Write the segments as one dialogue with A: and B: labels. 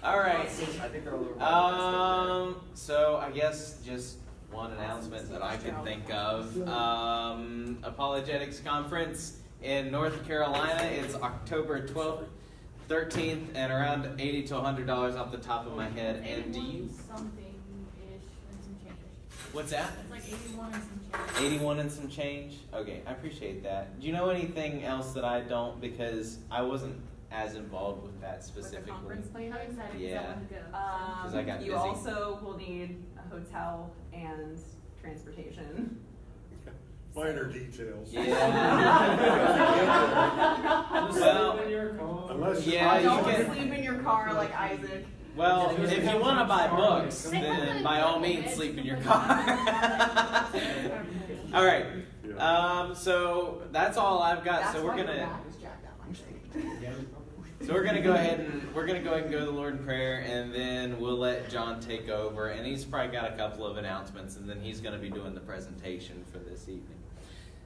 A: All right.
B: I think they're a little
A: So I guess just one announcement that I can think of. Apologetics Conference in North Carolina. It's October 12th, 13th, and around $80 to $100 off the top of my head. And do you?
C: Something-ish and some change.
A: What's that?
C: It's like 81 and some change.
A: 81 and some change? Okay, I appreciate that. Do you know anything else that I don't? Because I wasn't as involved with that specifically.
C: With the conference plan, how excited is
A: Yeah.
C: that one to go?
A: 'Cause I got
D: You
A: busy.
D: also will need a hotel and transportation.
E: Minor details.
A: Yeah.
B: Well, in your car.
E: Unless
A: Yeah, you
D: Don't
A: can-
D: sleep in your car like Isaac.
A: Well, if you want to buy books, then by all means sleep in your car. All right. So that's all I've got.
D: That's
A: So we're
D: why your
A: gonna.
D: back is jacked that much.
A: So we're gonna go ahead and go to the Lord in prayer, and then we'll let John take over. And he's probably got a couple of announcements, and then he's gonna be doing the presentation for this evening.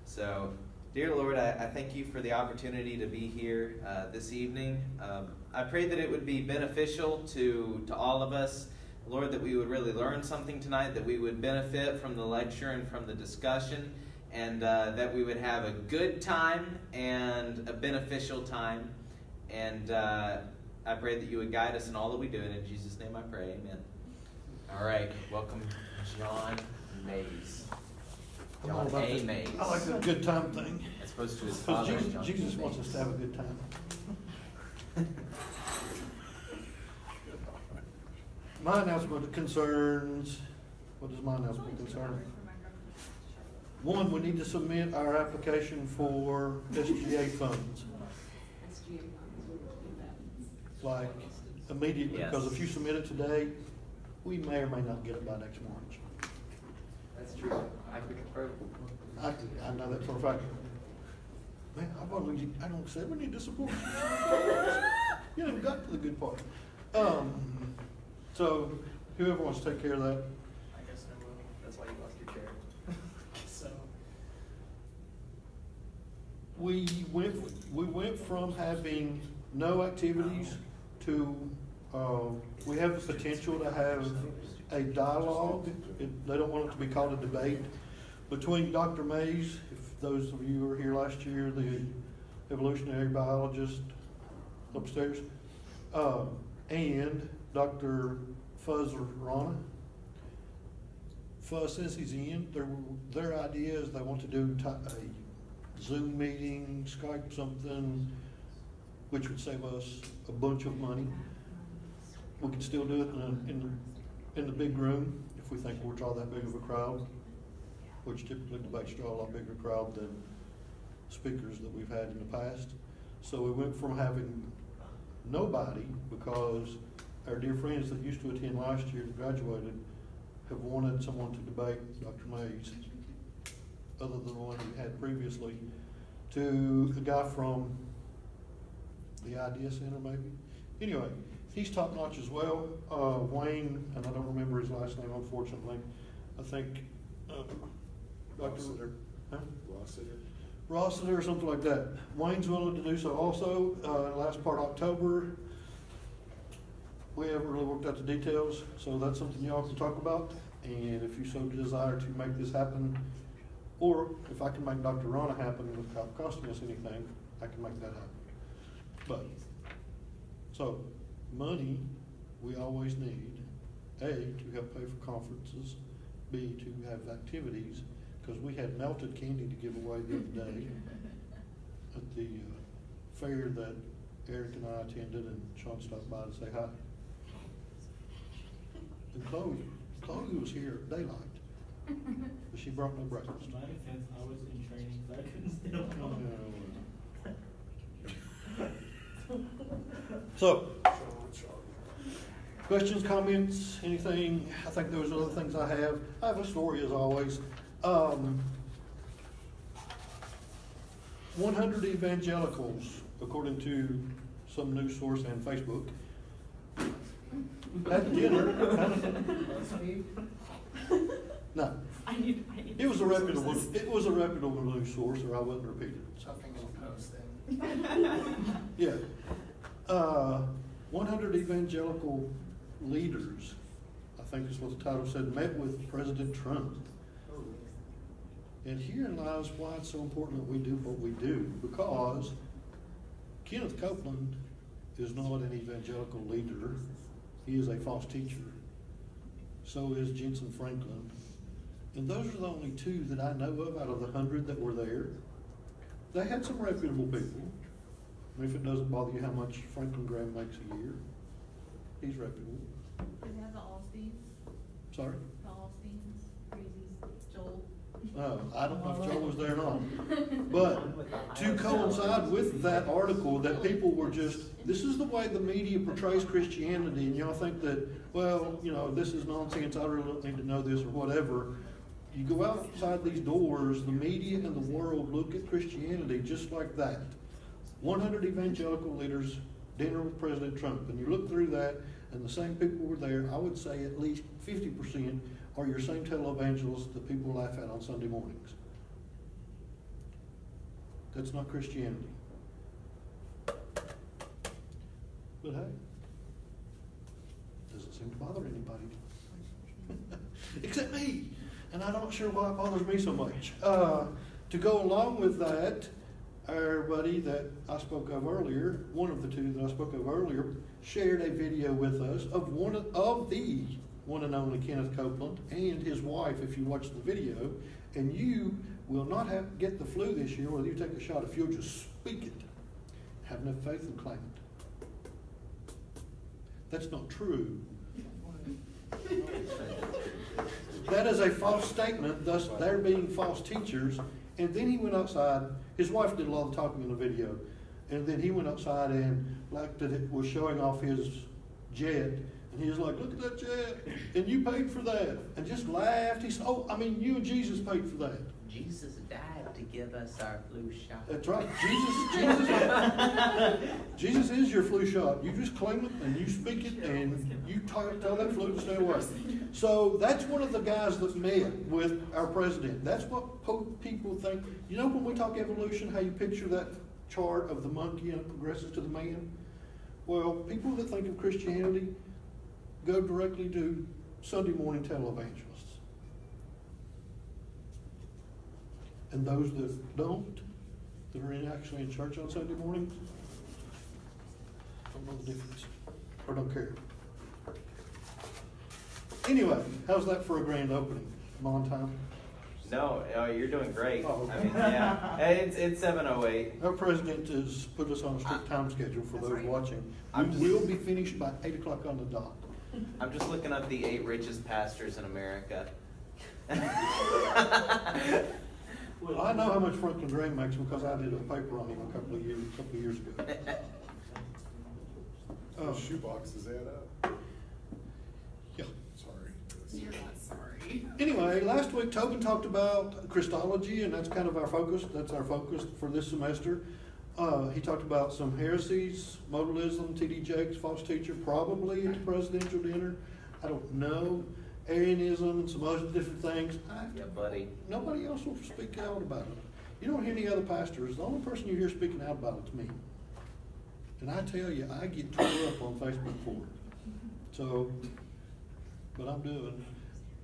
A: So, dear Lord, I thank you for the opportunity to be here this evening. I pray that it would be beneficial to all of us, Lord, that we would really learn something tonight, that we would benefit from the lecture and from the discussion, and that we would have a good time and a beneficial time. And I pray that you would guide us in all that we do, and in Jesus' name I pray, amen. All right, welcome John Mays. John A. Mays.
F: I like the good time thing.
A: As opposed to his
F: Because
A: father, John
F: Jesus
A: Mays.
F: wants us to have a good time. My announcement concerns, what does my announcement concern? One, we need to submit our application for SGA funds, like immediately,
A: Yes.
F: because if you submit it today, we may or may not get it by next March.
B: That's true. I can confirm.
F: I know that for a fact. Man, I don't say we need to support you. You haven't got to the good part. So whoever wants to take care of that.
B: I guess I will. That's why you lost your chair. So.
F: We went from having no activities to, we have the potential to have a dialogue. They don't want it to be called a debate between Dr. Mays, if those of you who were here last year, the evolutionary biologist upstairs, and Dr. Fuzz Rana. Fuzz says he's in. Their idea is they want to do a Zoom meeting, Skype something, which would save us a bunch of money. We could still do it in the big room if we think we'll draw that big of a crowd, which typically debates draw a lot bigger crowd than speakers that we've had in the past. So we went from having nobody, because our dear friends that used to attend last year that graduated have wanted someone to debate Dr. Mays, other than the one we had previously, to a guy from the Idea Center maybe. Anyway, he's top notch as well. Wayne, and I don't remember his last name unfortunately. I think
E: Rossiter.
F: Huh?
E: Rossiter.
F: Rossiter or something like that. Wayne's willing to do so also. Last part October, we haven't really worked out the details, so that's something y'all can talk about. And if you so desire to make this happen, or if I can make Dr. Rana happen without costing us anything, I can make that happen. But, so, money we always need, A, to help pay for conferences, B, to have activities, because we had melted candy to give away the other day at the fair that Eric and I attended, and Sean stopped by to say hi. And Chloe was here at daylight, but she brought no breakfast.
G: In my defense, I was in training, so I couldn't stay home.
F: So, questions, comments, anything? I think those are the things I have. I have a story as always. 100 evangelicals, according to some news source and Facebook, had dinner. No. It was a reputable news source, or I wouldn't repeat it.
B: Something in the post then.
F: Yeah. 100 evangelical leaders, I think is what the title said, met with President Trump. And herein lies why it's so important that we do what we do, because Kenneth Copeland is not an evangelical leader. He is a false teacher. So is Jensen Franklin. And those are the only two that I know of out of the 100 that were there. They had some reputable people. And if it doesn't bother you how much Franklin Graham makes a year, he's reputable.
C: Does it have the Allsteins?
F: Sorry?
C: The Allsteins? Crazy Joel?
F: I don't know if Joe was there or not. But to coincide with that article, that people were just, this is the way the media portrays Christianity, and y'all think that, well, you know, this is nonsense, I really don't need to know this or whatever. You go outside these doors, the media and the world look at Christianity just like that. 100 evangelical leaders, dinner with President Trump, and you look through that, and the same people were there. I would say at least 50% are your same televangelists that people laugh at on Sunday mornings. That's not Christianity. But hey, doesn't seem to bother anybody. Except me. And I'm not sure why it bothers me so much. To go along with that, our buddy that I spoke of earlier, one of the two that I spoke of earlier, shared a video with us of the one and only Kenneth Copeland and his wife, if you watch the video, and you will not get the flu this year, whether you take a shot, if you'll just speak it. Have enough faith and claim it. That's not true. That is a false statement, thus they're being false teachers. And then he went outside, his wife did a lot of talking in the video, and then he went outside and like that it was showing off his jet, and he was like, look at that jet, and you paid for that, and just laughed. He said, oh, I mean, you and Jesus paid for that.
H: Jesus died to give us our flu shot.
F: That's right. Jesus is your flu shot. You just claim it and you speak it and you tell that flu to stay away. So that's one of the guys that met with our president. That's what people think. You know, when we talk evolution, how you picture that chart of the monkey and it progresses to the man? Well, people that think of Christianity go directly to Sunday morning televangelists. And those that don't, that are actually in church on Sunday mornings, don't know the difference, or don't care. Anyway, how's that for a grand opening? I'm on time.
A: No, you're doing great.
F: Oh,
A: I
F: okay.
A: mean, yeah, it's 7:08.
F: Our president has put us on a strict time schedule for those watching. We will be finished by 8 o'clock on the dot.
A: I'm just looking up the 8 richest pastors in America.
F: Well, I know how much Franklin Graham makes because I did a paper on him a couple of years ago.
E: Those shoe boxes add up.
F: Yeah.
E: Sorry.
C: You're not sorry.
F: Anyway, last week Tobin talked about Christology, and that's kind of our focus. That's our focus for this semester. He talked about some heresies, modalism, T.D. Jakes, false teacher, probably at the presidential dinner. I don't know. Arianism and some other different things.
A: Yeah, buddy.
F: Nobody else will speak out about it. You don't hear any other pastors. The only person you hear speaking out about it's me. And I tell you, I get tore up on Facebook for it. So, but I'm doing.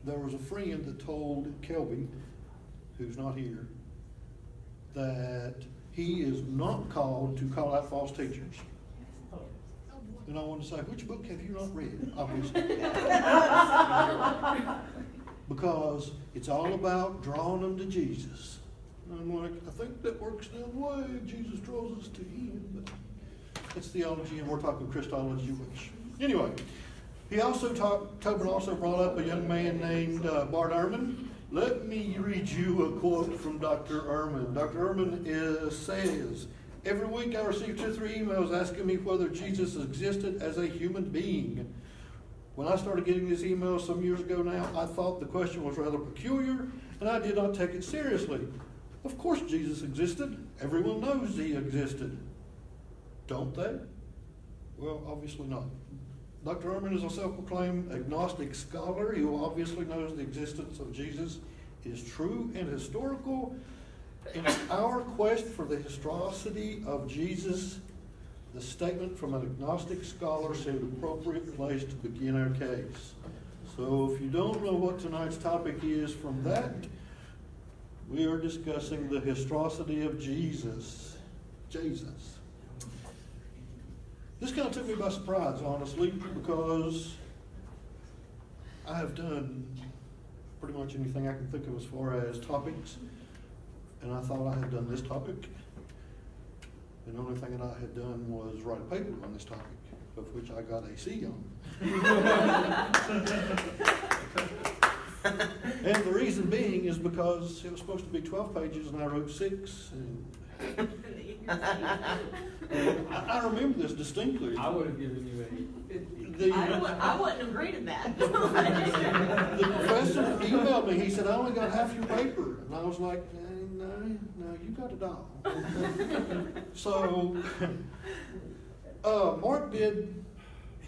F: There was a friend that told Kelby, who's not here, that he is not called to call out false teachers. And I want to say, which book have you not read? Obviously. Because it's all about drawing them to Jesus. And I'm like, I think that works the other way. Jesus draws us to him. But it's theology, and we're talking Christology, which, anyway. Tobin also brought up a young man named Bart Ehrman. Let me read you a quote from Dr. Ehrman. Dr. Ehrman says, every week I receive 2 or 3 emails asking me whether Jesus existed as a human being. When I started getting these emails some years ago now, I thought the question was rather peculiar, and I did not take it seriously. Of course Jesus existed. Everyone knows he existed. Don't they? Well, obviously not. Dr. Ehrman is a self-proclaimed agnostic scholar. He obviously knows the existence of Jesus is true and historical. In our quest for the historicity of Jesus, The statement from an agnostic scholar seemed appropriate place to begin our case. So if you don't know what tonight's topic is from that, we are discussing the historicity of Jesus. Jesus. This kind of took me by surprise, honestly, because I have done pretty much anything I can think of as far as topics, and I thought I had done this topic. And the only thing that I had done was write a paper on this topic, of which I got a C on. And the reason being is because it was supposed to be 12 pages and I wrote 6. And I remember this distinctly.
B: I would have given you a 50.
H: I wouldn't have graded that.
F: The professor emailed me, he said, I only got half your paper. And I was like, no, you got it all. So, Mark did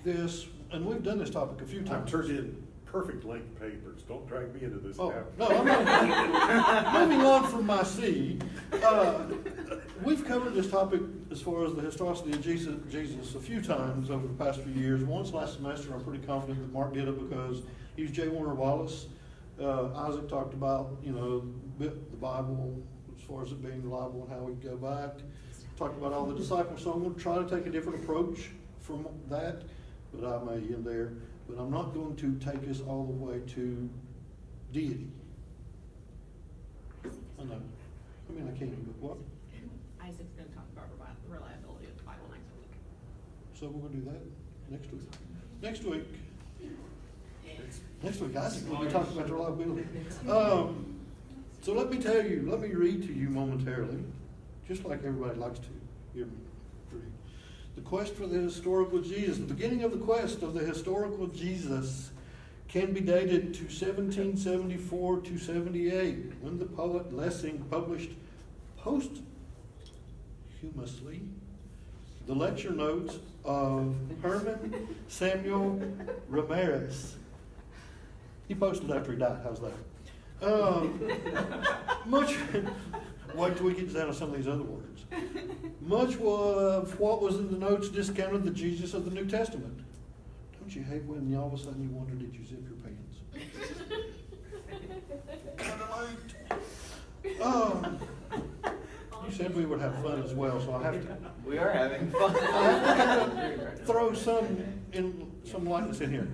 F: this, and we've done this topic a few
E: I've
F: times.
E: turned in perfect length papers. Don't drag me into this
F: Oh,
E: now.
F: no, I'm not. Moving on from my C, we've covered this topic as far as the historicity of Jesus a few times over the past few years. Once last semester, I'm pretty confident that Mark did it because he was J. Warner Wallace. Isaac talked about, the Bible as far as it being reliable and how we go back. Talked about all the disciples. So I'm going to try to take a different approach from that, but I may end there. But I'm not going to take us all the way to deity. I know. I mean, I can't, but what?
C: Isaac's gonna talk about reliability of the Bible next week.
F: So we're gonna do that next week. Next week, Isaac will be talking about the reliability. So let me read to you momentarily, just like everybody likes to hear me read. The quest for the historical Jesus. The beginning of the quest of the historical Jesus can be dated to 1774 to 78, when the poet Lessing published posthumously the lecture notes of Herman Samuel Ramirez. He posted after he died. How's that? Wait till we get down to some of these other words. Much of what was in the notes discounted the Jesus of the New Testament. Don't you hate when all of a sudden you wonder, did you zip your pants? You said we would have fun as well, so I have to.
A: We are having fun.
F: I have to throw some lightness in here.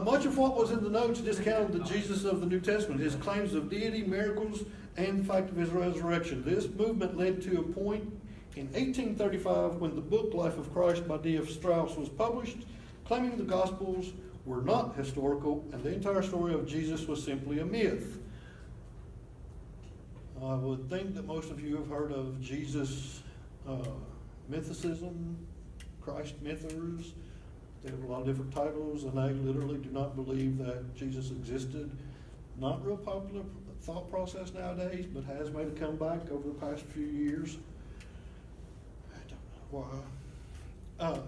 F: Much of what was in the notes discounted the Jesus of the New Testament, his claims of deity, miracles, and the fact of his resurrection. This movement led to a point in 1835 when the book Life of Christ by D.F. Strauss was published, claiming the Gospels were not historical and the entire story of Jesus was simply a myth. I would think that most of you have heard of Jesus mythicism, Christ mythers. They have a lot of different titles, and they literally do not believe that Jesus existed. Not real popular thought process nowadays, but has made a comeback over the past few years. I don't know why.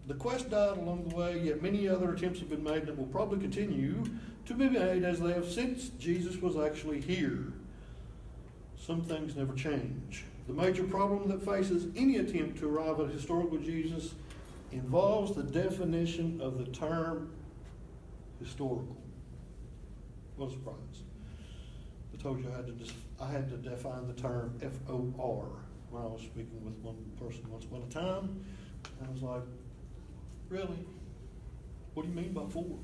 F: The quest died along the way, yet many other attempts have been made that will probably continue to be made as they have since Jesus was actually here. Some things never change. The major problem that faces any attempt to arrive at historical Jesus involves the definition of the term historical. What a surprise. I told you I had to define the term F-O-R when I was speaking with one person once upon a time. And I was like, really? What do you mean by for?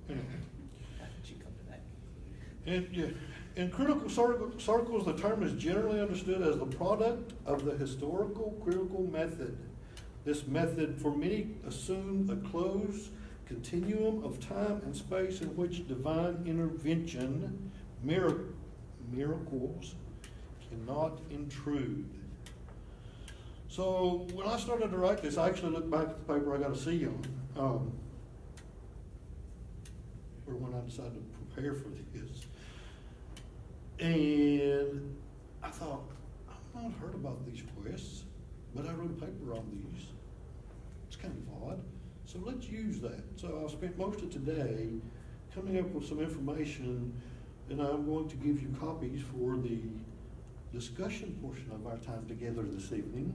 F: Anyway.
A: How did you come to that?
F: And yeah, in critical circles, the term is generally understood as the product of the historical critical method. This method, for many, assumed a closed continuum of time and space in which divine intervention, miracles, cannot intrude. So when I started to write this, I actually looked back at the paper I got a C on, or when I decided to prepare for this. And I thought, I've not heard about these quests, but I wrote a paper on these. It's kind of odd. So let's use that. So I'll spend most of today coming up with some information, and I'm going to give you copies for the discussion portion of our time together this evening.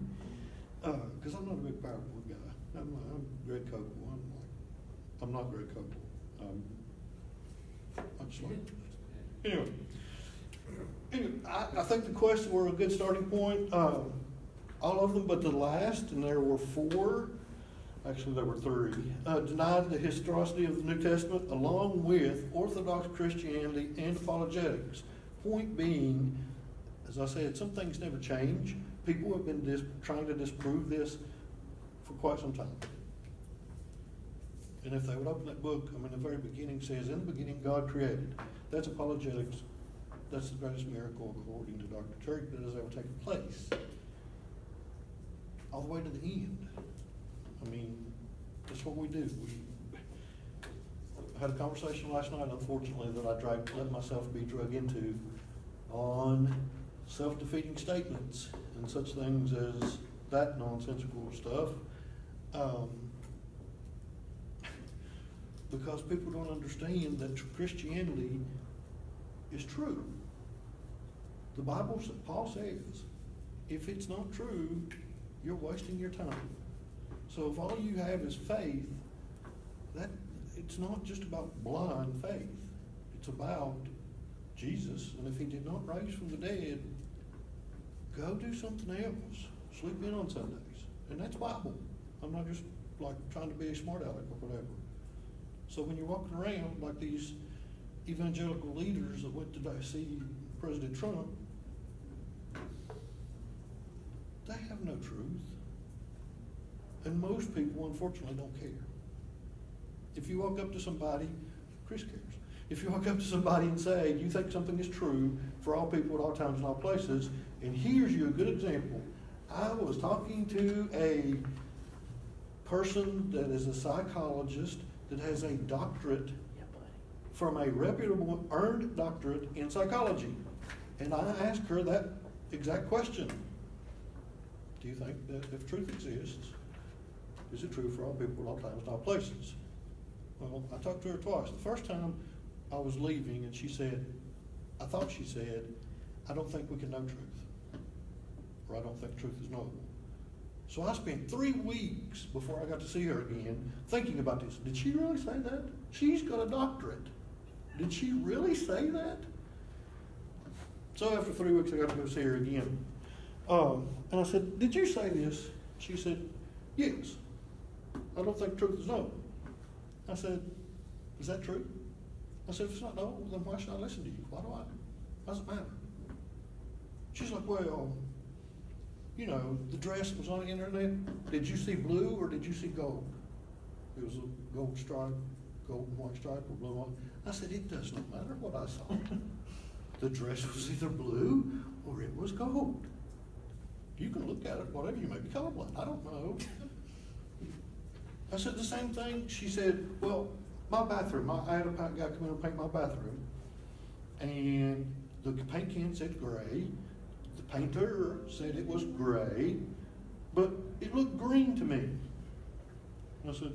F: Because I'm not a big PowerPoint guy. I'm Greg Copeland. I'm not Greg Copeland. I'm just like, anyway, I think the questions were a good starting point. All of them but the last, and there were 4, actually there were 3, denied the historicity of the New Testament along with Orthodox Christianity and apologetics. Point being, as I said, some things never change. People have been trying to disprove this for quite some time. And if they would open that book, the very beginning says, in the beginning God created. That's apologetics. That's the greatest miracle according to Dr. Turk that has ever taken place. All the way to the end. That's what we do. I had a conversation last night, unfortunately, that I let myself be drug into on self-defeating statements and such things as that nonsensical stuff. Because people don't understand that Christianity is true. The Bible, Paul says, if it's not true, you're wasting your time. So if all you have is faith, that it's not just about blind faith. It's about Jesus, and if he did not rise from the dead, go do something else. Sleep in on Sundays. And that's Bible. I'm not just like trying to be a smart aleck or whatever. So when you're walking around like these evangelical leaders that went to see President Trump, they have no truth. And most people, unfortunately, don't care. If you walk up to somebody, Chris cares. If you walk up to somebody and say, you think something is true for all people at all times and all places, and here's you a good example. I was talking to a person that is a psychologist that has a doctorate from a reputable earned doctorate in psychology. And I asked her that exact question. Do you think that if truth exists, is it true for all people at all times and all places? Well, I talked to her twice. The first time I was leaving and she said, I thought she said, I don't think we can know truth. Or I don't think truth is knowable. So I spent 3 weeks before I got to see her again thinking about this. Did she really say that? She's got a doctorate. Did she really say that? So after 3 weeks I got to go see her again. And I said, did you say this? She said, yes. I don't think truth is knowable. I said, is that true? I said, if it's not knowable, then why should I listen to you? Why does it matter? She's like, well, the dress was on the internet. Did you see blue or did you see gold? It was a gold stripe, gold and white stripe or blue one. I said, it does not matter what I saw. The dress was either blue or it was gold. You can look at it, whatever, you may be colorblind. I don't know. I said the same thing. She said, well, my bathroom, I had a guy come in and paint my bathroom, and the paint can said gray. The painter said it was gray, but it looked green to me. I said,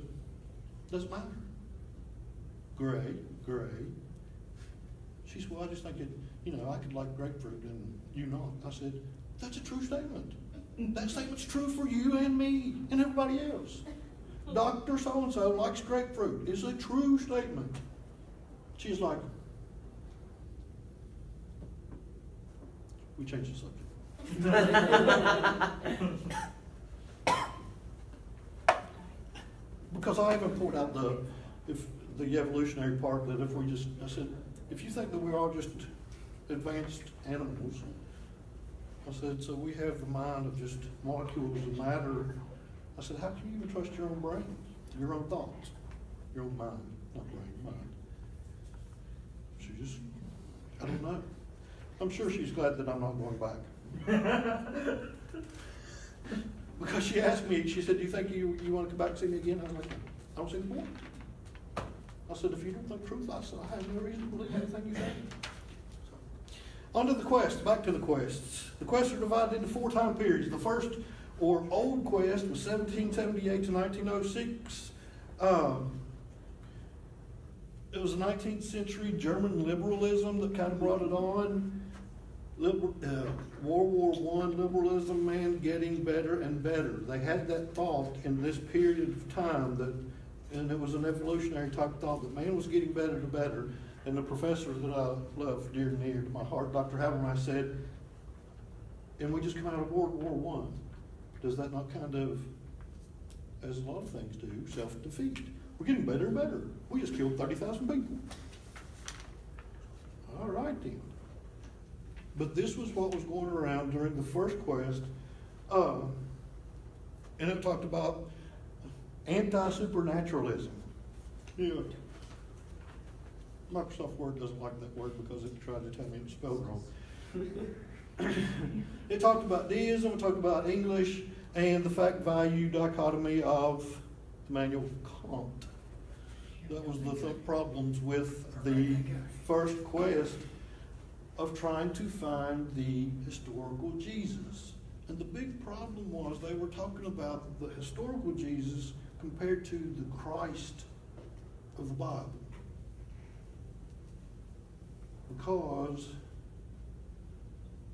F: doesn't matter. Gray. She said, well, I just think it, I could like grapefruit and you not. I said, that's a true statement. That statement's true for you and me and everybody else. Dr. So-and-so likes grapefruit. It's a true statement. She's like, we changed the subject. Because I even poured out the evolutionary part that I said, if you think that we're all just advanced animals, I said, so we have the mind of just molecules of matter. I said, how can you even trust your own brain, your own thoughts, your own mind, not brain, mind? She just, I don't know. I'm sure she's glad that I'm not going back. Because she asked me, she said, do you think you want to come back and see me again? I was like, I don't see the point. I said, if you don't think truth, I said, I have no reason to believe anything you say. On to the quest, back to the quests. The quests are divided into 4 time periods. The first, or old quest, was 1778 to 1906. It was a 19th century German liberalism that kind of brought it on. World War I liberalism, man, getting better and better. They had that thought in this period of time and it was an evolutionary type thought that man was getting better to better. And the professor that I love dear and near to my heart, Dr. Habermas, said, and we just come out of World War I. Does that not kind of, as a lot of things do, self-defeat? We're getting better and better. We just killed 30,000 people. All right then. But this was what was going around during the first quest. And it talked about anti-supernaturalism. Yeah. Microsoft Word doesn't like that word because it tried to tell me it was spelled wrong. It talked about deism, it talked about English, and the fact-value dichotomy of Immanuel Kant. That was the problems with the first quest of trying to find the historical Jesus. And the big problem was they were talking about the historical Jesus compared to the Christ of the Bible. Because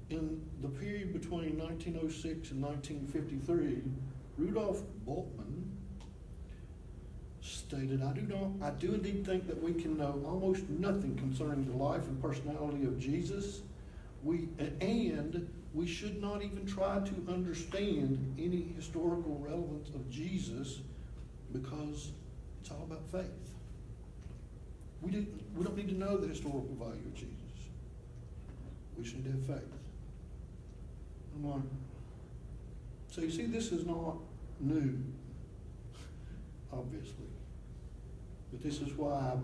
F: in the period between 1906 and 1953, Rudolf Bultmann stated, I do indeed think that we can know almost nothing concerning the life and personality of Jesus. We should not even try to understand any historical relevance of Jesus because it's all about faith. We don't need to know the historical value of Jesus. We should have faith. I'm like, so you see, this is not new, obviously. But this is why I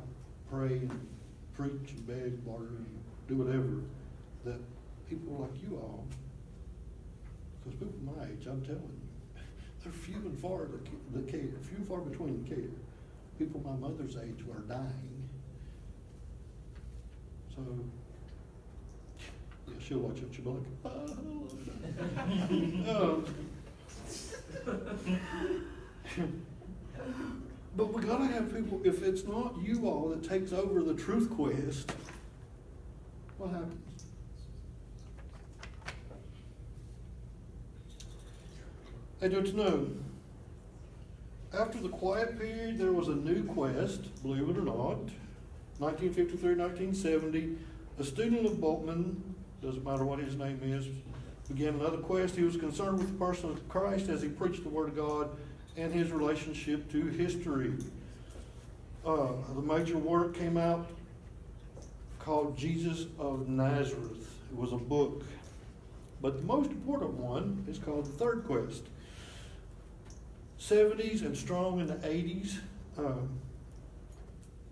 F: pray and preach and beg, barter, and do whatever, that people like you all, because people my age, I'm telling you, they're few and far between care. People my mother's age who are dying. So, yeah, she'll watch it. She'll be like, but we gotta have people, if it's not you all that takes over the truth quest, what happens? I don't know. After the quiet period, there was a new quest, believe it or not. 1953, 1970, a student of Bultmann, doesn't matter what his name is, began another quest. He was concerned with the person of Christ as he preached the Word of God and his relationship to history. The major work came out called Jesus of Nazareth. It was a book. But the most important one is called The Third Quest. 70s and strong in the 80s.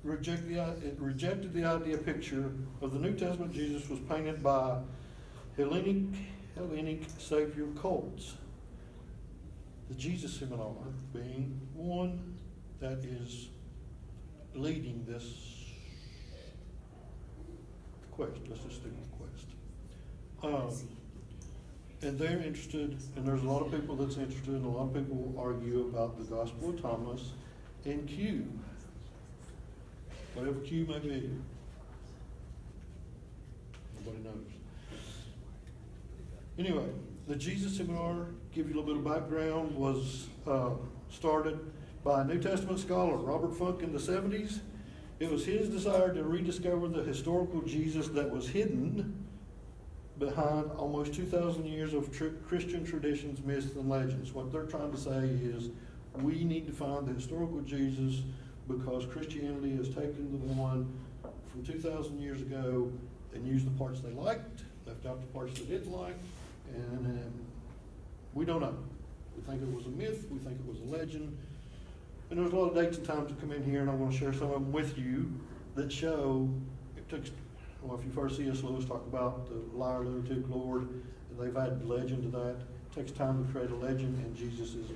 F: It rejected the idea picture of the New Testament Jesus was painted by Hellenic Savior cults. The Jesus Seminar being one that is leading this quest. Let's just stick with quest. And they're interested, and there's a lot of people that's interested, and a lot of people argue about the Gospel of Thomas and Q. Whatever Q may be. Nobody knows. Anyway, the Jesus Seminar, give you a little bit of background, was started by a New Testament scholar, Robert Funk, in the 70s. It was his desire to rediscover the historical Jesus that was hidden behind almost 2,000 years of Christian traditions, myths, and legends. What they're trying to say is we need to find the historical Jesus because Christianity has taken the one from 2,000 years ago and used the parts they liked, left out the parts they didn't like, and we don't know. We think it was a myth, we think it was a legend, and there's a lot of dates and times that come in here, and I want to share some of them with you that show it took. Well, if you first see C.S. Lewis talk about the liar, lunatic, Lord, and they've added legend to that. It takes time to create a legend, and Jesus is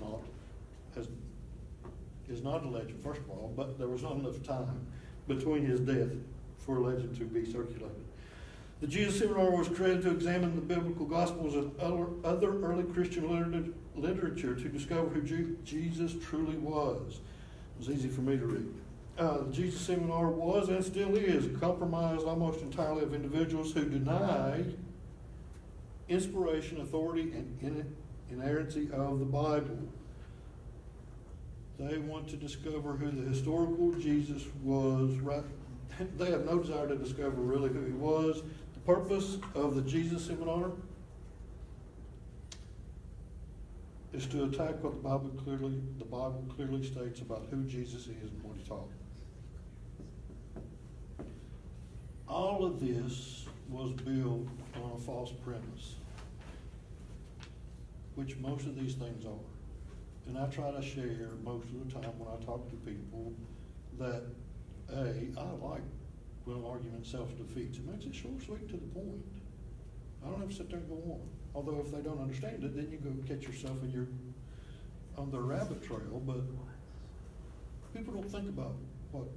F: not a legend, first of all, but there was not enough time between his death for a legend to be circulated. The Jesus Seminar was created to examine the biblical gospels and other early Christian literature to discover who Jesus truly was. It was easy for me to read. The Jesus Seminar was and still is compromised almost entirely of individuals who deny inspiration, authority, and inerrancy of the Bible. They want to discover who the historical Jesus was. Right? They have no desire to discover really who he was. The purpose of the Jesus Seminar is to attack what the Bible clearly states about who Jesus is and what he taught. All of this was built on a false premise, which most of these things are. And I try to share most of the time when I talk to people that, I like when an argument self-defeats. It makes it short, sweet, to the point. I don't have to sit there and go on. Although if they don't understand it, then you go catch yourself and you're on the rabbit trail. But people don't think about what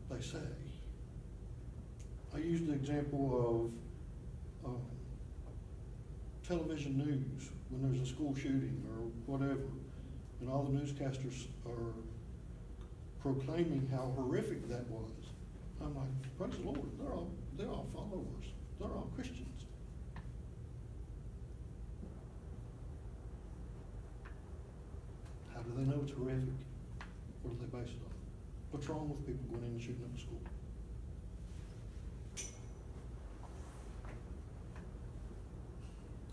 F: they say. I used the example of television news when there's a school shooting or whatever, and all the newscasters are proclaiming how horrific that was. I'm like, praise the Lord, they're all followers. They're all Christians. How do they know it's horrific? What do they base it on? What's wrong with people going in and shooting up a school?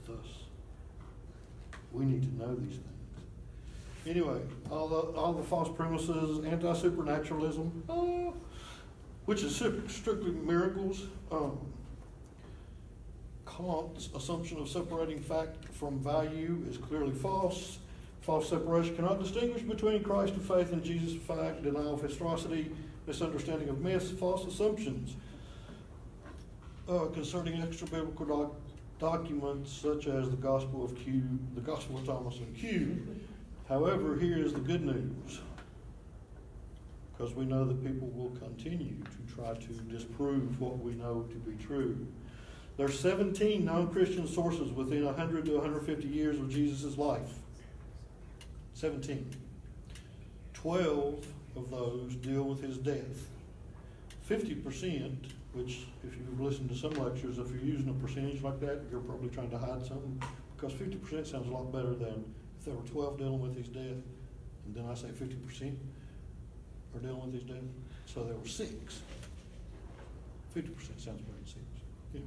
F: Thus, we need to know these things. Anyway, all the false premises, anti-supernaturalism, which is strictly miracles. Kant's assumption of separating fact from value is clearly false. False separation cannot distinguish between Christ of faith and Jesus of fact, denial of historicity, misunderstanding of myths, false assumptions concerning extra-biblical documents such as the Gospel of Thomas and Q. However, here is the good news, because we know that people will continue to try to disprove what we know to be true. There are 17 non-Christian sources within 100 to 150 years of Jesus' life. 17. 12 of those deal with his death. 50%, which if you've listened to some lectures, if you're using a percentage like that, you're probably trying to hide something, because 50% sounds a lot better than if there were 12 dealing with his death, and then I say 50% are dealing with his death. So there were 6. 50% sounds better than 6. Yeah.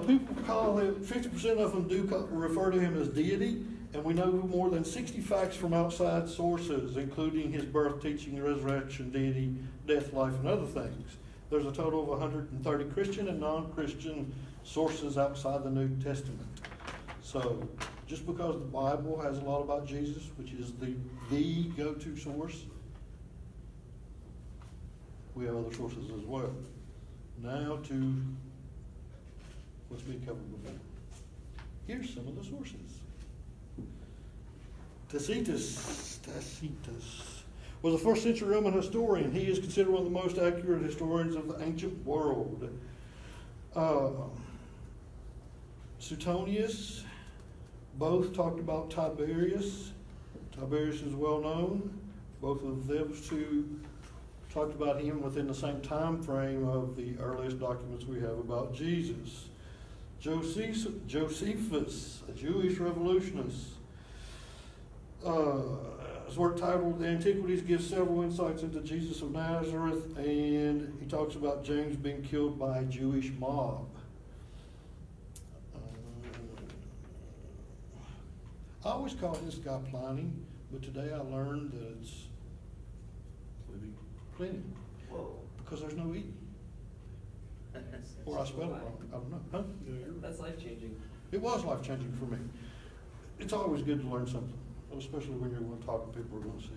F: People call him, 50% of them do refer to him as deity, and we know more than 60 facts from outside sources, including his birth, teaching, resurrection, deity, death, life, and other things. There's a total of 130 Christian and non-Christian sources outside the New Testament. So just because the Bible has a lot about Jesus, which is the go-to source, we have other sources as well. Now to what's been covered before. Here's some of the sources. Tacitus was a first century Roman historian. He is considered one of the most accurate historians of the ancient world. Suetonius, both talked about Tiberius. Tiberius is well known. Both of those two talked about him within the same time frame of the earliest documents we have about Jesus. Josephus, a Jewish revolutionist, his work titled The Antiquities gives several insights into Jesus of Nazareth, and he talks about James being killed by a Jewish mob. I always called this guy Pliny, but today I learned that it's Pliny.
B: Whoa.
F: Because there's no E. Or I spelled it wrong. I don't know. Huh?
B: That's life-changing.
F: It was life-changing for me. It's always good to learn something, especially when you're going to talk to people who are going to see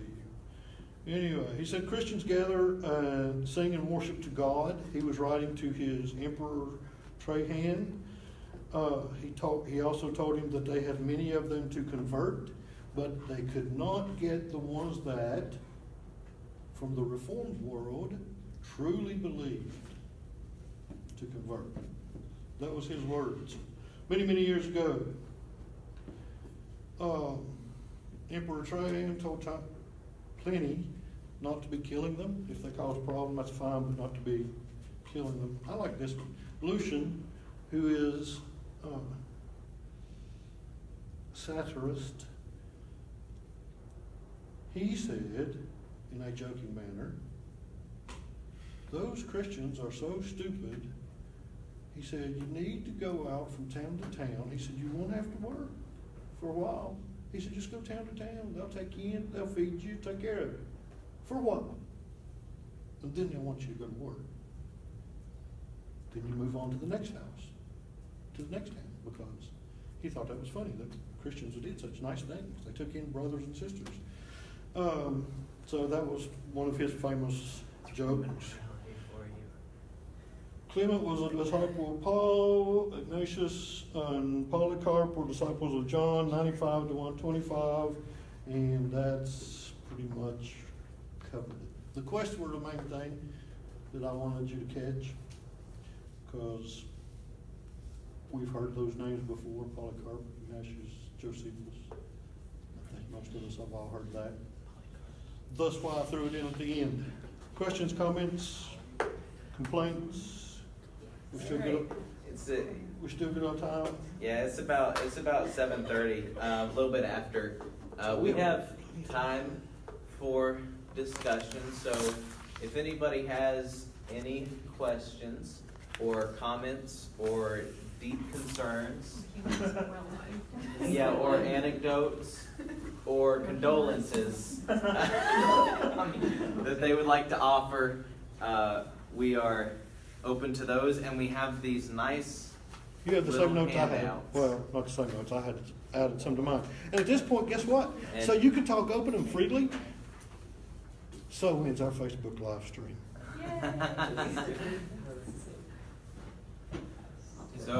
F: you. Anyway, he said Christians gather and sing and worship to God. He was writing to his Emperor Trajan. He also told him that they had many of them to convert, but they could not get the ones that, from the Reformed world, truly believed to convert. That was his words. Many, many years ago, Emperor Trajan told Pliny not to be killing them. If they cause a problem, that's fine, but not to be killing them. I like this one. Lucian, who is satirist, he said, in a joking manner, those Christians are so stupid. He said, you need to go out from town to town. He said, you won't have to work for a while. He said, just go town to town. They'll take you in, they'll feed you, take care of you for a while. And then they'll want you to go to work. Then you move on to the next house, to the next town, because he thought that was funny that Christians did such nice things. They took in brothers and sisters. So that was one of his famous jokes. Clement was a disciple of Paul, Ignatius and Polycarp were disciples of John, 95 to 125, and that's pretty much covered it. The quests were the main thing that I wanted you to catch, because we've heard those names before, Polycarp, Ignatius, Josephus. I think most of us have all heard that. Thus why I threw it in at the end. Questions, comments, complaints? We still good? We still good on time?
A: Yeah, it's about 7:30, a little bit after. We have time for discussion, so if anybody has any questions or comments or deep concerns, yeah, or anecdotes or condolences that they would like to offer, we are open to those, and we have these nice
F: You have the same
A: little
F: notes I had.
A: handouts.
F: Well, not the same notes. I had added some to mine. And at this point, guess what?
A: And-
F: So you can talk open and freely. So ends our Facebook live stream.
A: So